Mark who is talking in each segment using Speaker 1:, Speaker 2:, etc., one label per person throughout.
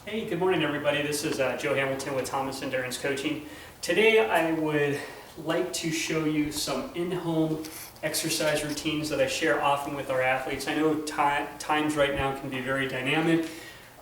Speaker 1: Hey, good morning everybody. This is Joe Hamilton with Thomas Endurance Coaching. Today I would like to show you some in-home exercise routines that I share often with our athletes. I know times right now can be very dynamic.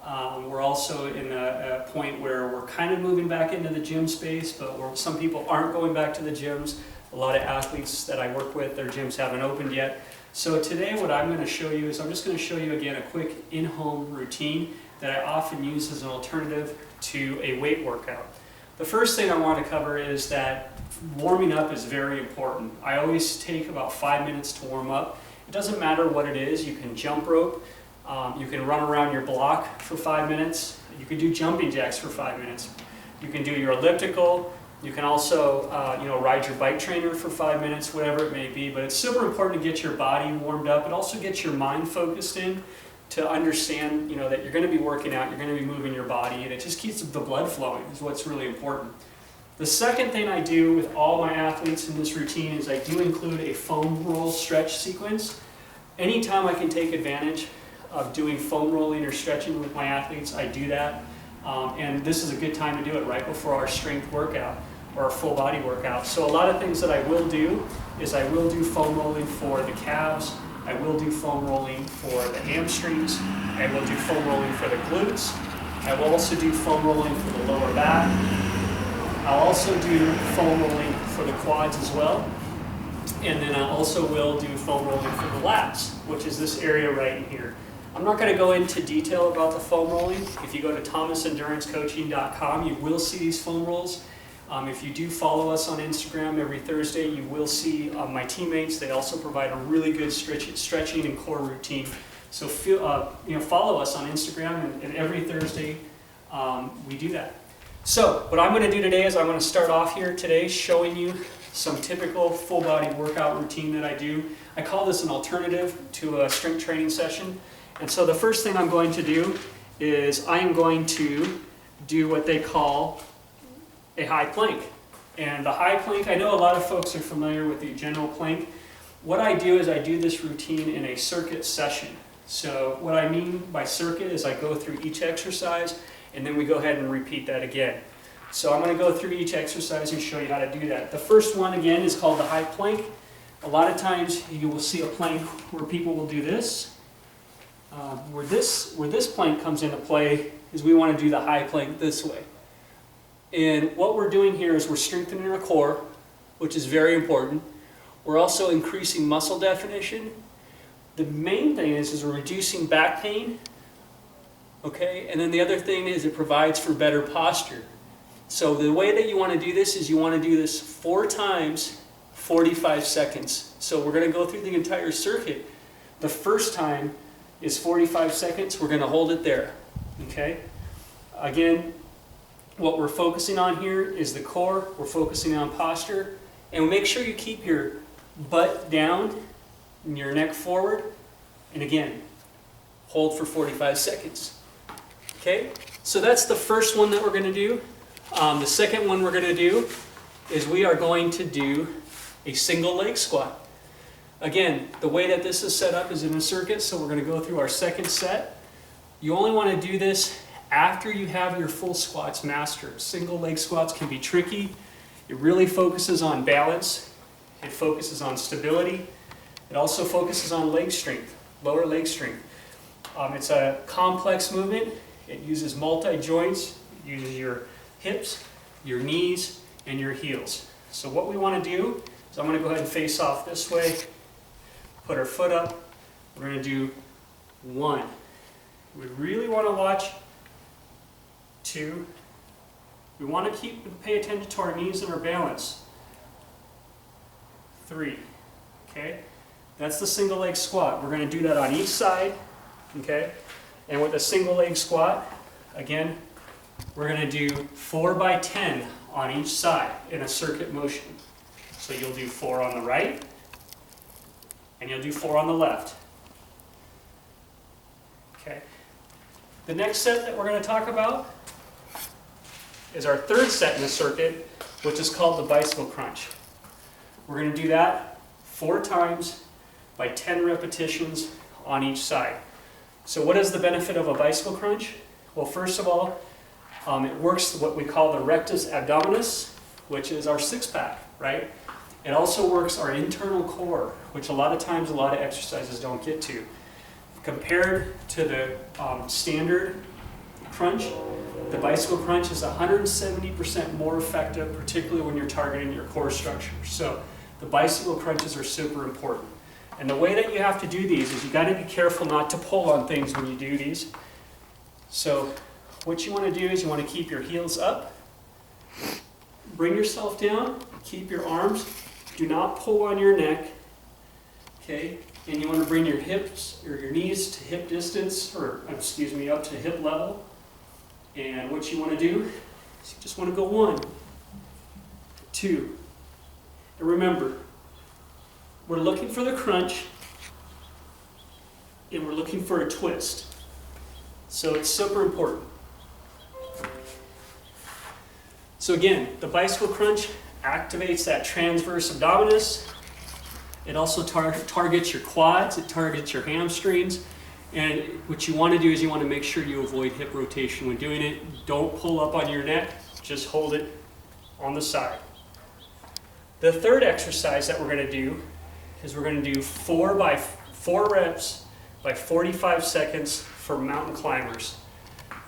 Speaker 1: We're also in a point where we're kind of moving back into the gym space, but some people aren't going back to the gyms. A lot of athletes that I work with, their gyms haven't opened yet. So today what I'm going to show you is I'm just going to show you again a quick in-home routine that I often use as an alternative to a weight workout. The first thing I want to cover is that warming up is very important. I always take about 5 minutes to warm up. It doesn't matter what it is. You can jump rope, you can run around your block for 5 minutes, you can do jumping jacks for 5 minutes, you can do your elliptical, you can also ride your bike trainer for 5 minutes, whatever it may be. But it's super important to get your body warmed up. It also gets your mind focused in to understand that you're going to be working out, you're going to be moving your body, and it just keeps the blood flowing is what's really important. The second thing I do with all my athletes in this routine is I do include a foam roll stretch sequence. Anytime I can take advantage of doing foam rolling or stretching with my athletes, I do that. And this is a good time to do it right before our strength workout or our full body workout. So a lot of things that I will do is I will do foam rolling for the calves, I will do foam rolling for the hamstrings, I will do foam rolling for the glutes, I will also do foam rolling for the lower back, I'll also do foam rolling for the quads as well, and then I also will do foam rolling for the lats, which is this area right in here. I'm not going to go into detail about the foam rolling. If you go to thomasendurancecoaching.com, you will see these foam rolls. If you do follow us on Instagram every Thursday, you will see my teammates. They also provide a really good stretching and core routine. So follow us on Instagram, and every Thursday we do that. So what I'm going to do today is I'm going to start off here today showing you some typical full body workout routine that I do. I call this an alternative to a strength training session. And so the first thing I'm going to do is I am going to do what they call a high plank. And the high plank, I know a lot of folks are familiar with the general plank. What I do is I do this routine in a circuit session. So what I mean by circuit is I go through each exercise and then we go ahead and repeat that again. So I'm going to go through each exercise and show you how to do that. The first one again is called the high plank. A lot of times you will see a plank where people will do this. Where this plank comes into play is we want to do the high plank this way. And what we're doing here is we're strengthening our core, which is very important. We're also increasing muscle definition. The main thing is we're reducing back pain. Okay, and then the other thing is it provides for better posture. So the way that you want to do this is you want to do this 4 times, 45 seconds. So we're going to go through the entire circuit. The first time is 45 seconds. We're going to hold it there. Okay? Again, what we're focusing on here is the core. We're focusing on posture. And make sure you keep your butt down and your neck forward. And again, hold for 45 seconds. Okay? So that's the first one that we're going to do. The second one we're going to do is we are going to do a single leg squat. Again, the way that this is set up is in a circuit, so we're going to go through our second set. You only want to do this after you have your full squats mastered. Single leg squats can be tricky. It really focuses on balance. It focuses on stability. It also focuses on leg strength, lower leg strength. It's a complex movement. It uses multi-joints. It uses your hips, your knees, and your heels. So what we want to do is I'm going to go ahead and face off this way. Put our foot up. We're going to do 1. We really want to watch 2. We want to pay attention to our knees and our balance. 3. Okay? That's the single leg squat. We're going to do that on each side. Okay? And with a single leg squat, again, we're going to do 4 by 10 on each side in a circuit motion. So you'll do 4 on the right, and you'll do 4 on the left. Okay. The next set that we're going to talk about is our third set in the circuit, which is called the bicycle crunch. We're going to do that 4 times by 10 repetitions on each side. So what is the benefit of a bicycle crunch? Well, first of all, it works what we call the rectus abdominis, which is our six-pack, right? It also works our internal core, which a lot of times a lot of exercises don't get to. Compared to the standard crunch, the bicycle crunch is 170% more effective, particularly when you're targeting your core structure. So the bicycle crunches are super important. And the way that you have to do these is you got to be careful not to pull on things when you do these. So what you want to do is you want to keep your heels up, bring yourself down, keep your arms, do not pull on your neck, okay? And you want to bring your hips or your knees to hip distance, or excuse me, up to hip level. And what you want to do is you just want to go 1, 2. And remember, we're looking for the crunch and we're looking for a twist. So it's super important. So again, the bicycle crunch activates that transverse abdominis. It also targets your quads, it targets your hamstrings. And what you want to do is you want to make sure you avoid hip rotation when doing it. Don't pull up on your neck, just hold it on the side. The third exercise that we're going to do is we're going to do 4 reps by 45 seconds for mountain climbers.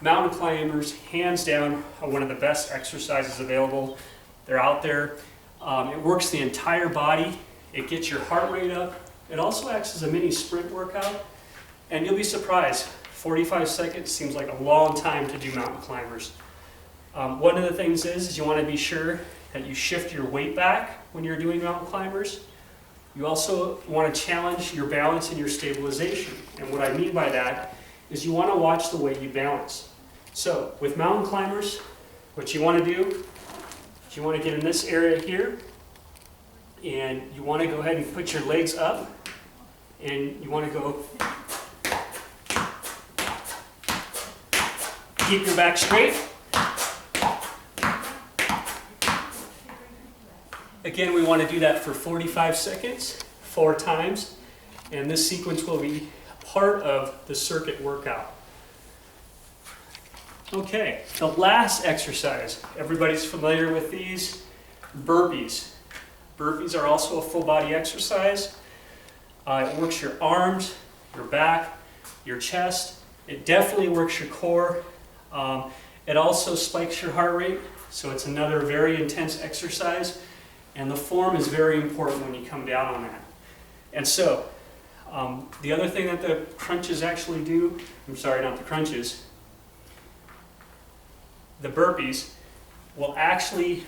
Speaker 1: Mountain climbers, hands down, are one of the best exercises available. They're out there. It works the entire body. It gets your heart rate up. It also acts as a mini sprint workout. And you'll be surprised, 45 seconds seems like a long time to do mountain climbers. One of the things is you want to be sure that you shift your weight back when you're doing mountain climbers. You also want to challenge your balance and your stabilization. And what I mean by that is you want to watch the way you balance. So with mountain climbers, what you want to do is you want to get in this area here, and you want to go ahead and put your legs up, and you want to go, keep your back straight. Again, we want to do that for 45 seconds, 4 times, and this sequence will be part of the circuit workout. Okay, the last exercise, everybody's familiar with these, burpees. Burpees are also a full body exercise. It works your arms, your back, your chest. It definitely works your core. It also spikes your heart rate, so it's another very intense exercise. And the form is very important when you come down on that. And so, the other thing that the crunches actually do, I'm sorry, not the crunches, the burpees will actually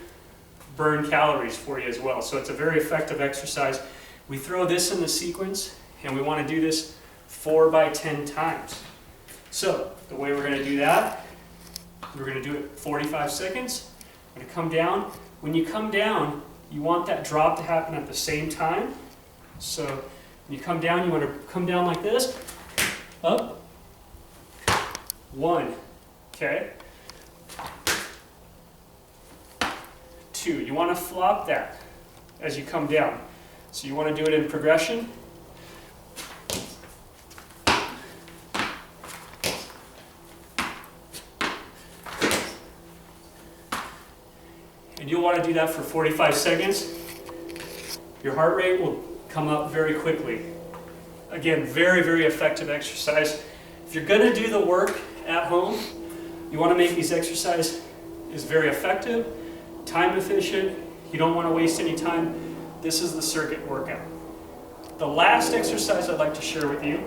Speaker 1: burn calories for you as well. So it's a very effective exercise. We throw this in the sequence, and we want to do this 4 by 10 times. So the way we're going to do that, we're going to do it 45 seconds. I'm going to come down. When you come down, you want that drop to happen at the same time. So when you come down, you want to come down like this, up, 1, okay, 2. You want to flop that as you come down. So you want to do it in progression. And you'll want to do that for 45 seconds. Your heart rate will come up very quickly. Again, very, very effective exercise. If you're going to do the work at home, you want to make these exercises very effective, time efficient. You don't want to waste any time. This is the circuit workout. The last exercise I'd like to share with you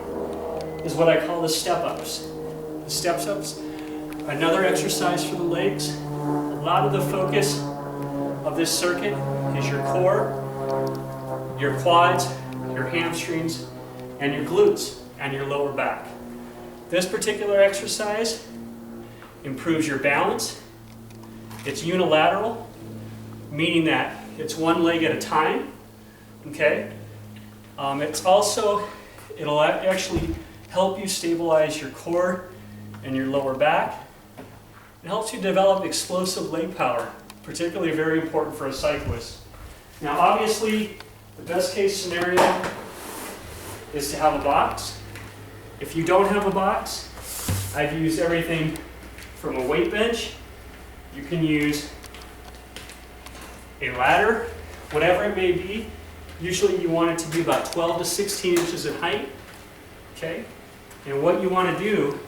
Speaker 1: is what I call the step-ups. The step-ups, another exercise for the legs. A lot of the focus of this circuit is your core, your quads, your hamstrings, and your glutes, and your lower back. This particular exercise improves your balance. It's unilateral, meaning that it's one leg at a time, okay? It'll actually help you stabilize your core and your lower back. It helps you develop explosive leg power, particularly very important for a cyclist. Now obviously, the best case scenario is to have a box. If you don't have a box, I've used everything from a weight bench. You can use a ladder, whatever it may be. Usually you want it to be about 12 to 16 inches in height. Okay? And what you want to do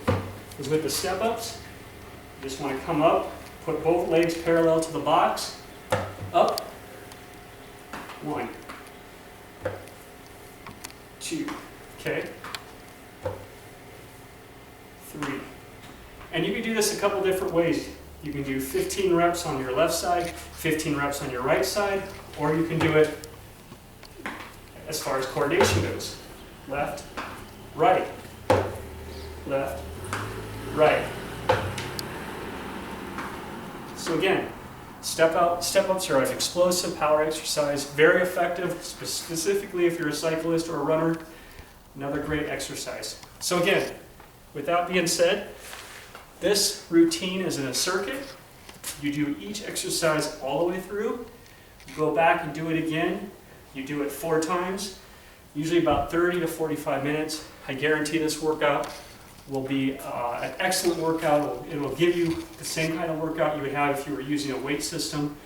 Speaker 1: is with the step-ups, you just want to come up, put both legs parallel to the box, up, 1, 2, okay, 3. And you can do this a couple different ways. You can do 15 reps on your left side, 15 reps on your right side, or you can do it as far as coordination goes. Left, right, left, right. So again, step-ups are an explosive power exercise, very effective, specifically if you're a cyclist or a runner. Another great exercise. So again, with that being said, this routine is in a circuit. You do each exercise all the way through. You go back and do it again. You do it 4 times, usually about 30 to 45 minutes. I guarantee this workout will be an excellent workout. It will give you the same kind of workout you would have if you were using a weight system.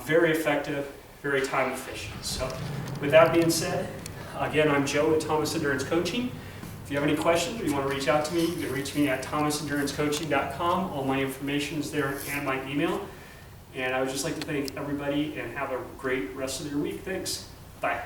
Speaker 1: Very effective, very time efficient. So with that being said, again, I'm Joe at Thomas Endurance Coaching. If you have any questions or you want to reach out to me, you can reach me at thomasendurancecoaching.com. All my information is there and my email. And I would just like to thank everybody and have a great rest of your week. Thanks. Bye.